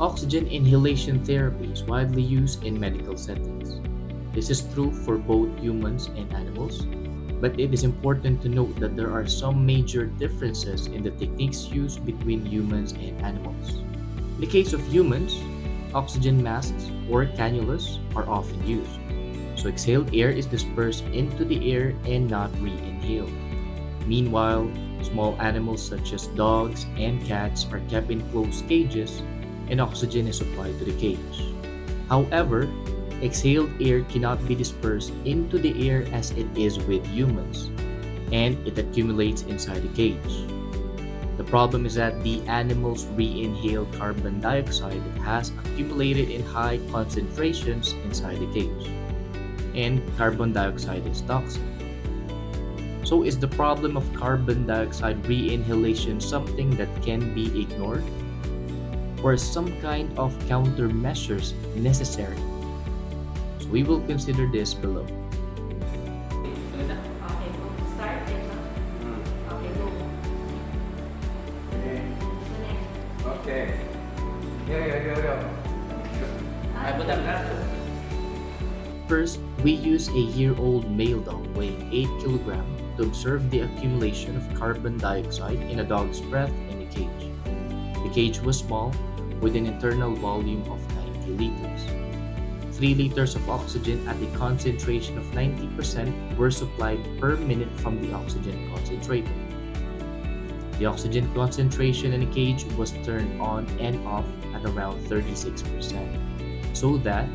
Oxygen inhalation therapy is widely used in medical settings. This is true for both humans and animals, but it is important to note that there are some major differences in the techniques used between humans and animals. In the case of humans, oxygen masks or cannulas are often used. So exhaled air is dispersed into the air and not re-inhaled. Meanwhile, small animals such as dogs and cats are kept in closed cages and oxygen is supplied to the cage. However, exhaled air cannot be dispersed into the air as it is with humans, and it accumulates inside the cage. The problem is that the animal's re-inhaled carbon dioxide has accumulated in high concentrations inside the cage, and carbon dioxide is toxic. So is the problem of carbon dioxide re-inhalation something that can be ignored? Or is some kind of countermeasures necessary? So we will consider this below. Okay, go. Start it. Okay, go. Okay. Yo. I put them last. First, we use a year-old male dog weighing 8 kilograms to observe the accumulation of carbon dioxide in a dog's breath in the cage. The cage was small, with an internal volume of 90 liters. 3 liters of oxygen at a concentration of 90% were supplied per minute from the oxygen concentrator. The oxygen concentration in the cage was turned on and off at around 36%, so that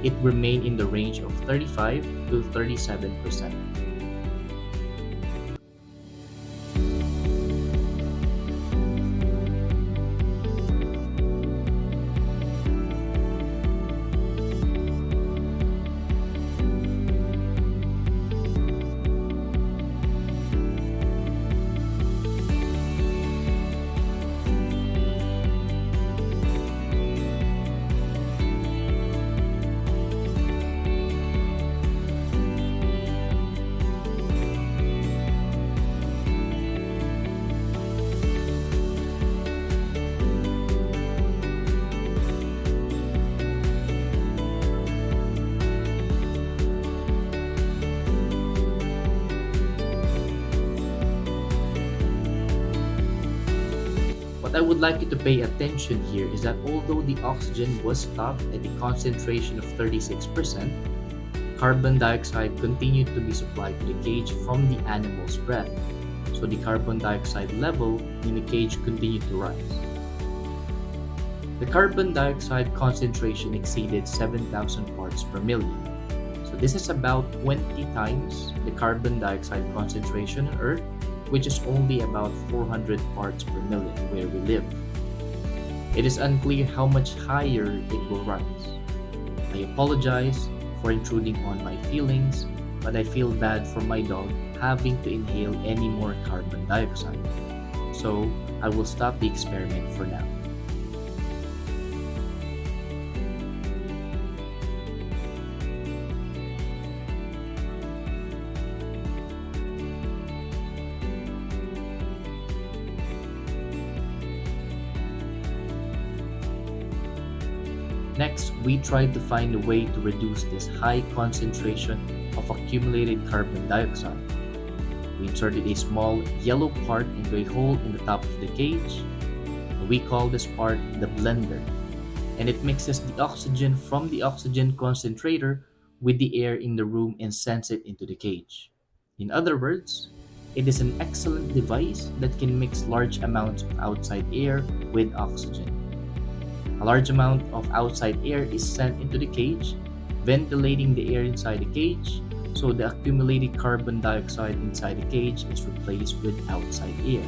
it remained in the range of 35 to 37%. What I would like you to pay attention here is that although the oxygen was stopped at a concentration of 36%, carbon dioxide continued to be supplied to the cage from the animal's breath, so the carbon dioxide level in the cage continued to rise. The carbon dioxide concentration exceeded 7,000 parts per million, so this is about 20 times the carbon dioxide concentration on Earth, which is only about 400 parts per million where we live. It is unclear how much higher it will rise. I apologize for intruding on my feelings, but I feel bad for my dog having to inhale any more carbon dioxide. So I will stop the experiment for now. Next, we tried to find a way to reduce this high concentration of accumulated carbon dioxide. We inserted a small yellow part into a hole in the top of the cage. We call this part the blender, and it mixes the oxygen from the oxygen concentrator with the air in the room and sends it into the cage. In other words, it is an excellent device that can mix large amounts of outside air with oxygen. A large amount of outside air is sent into the cage, ventilating the air inside the cage, so the accumulated carbon dioxide inside the cage is replaced with outside air.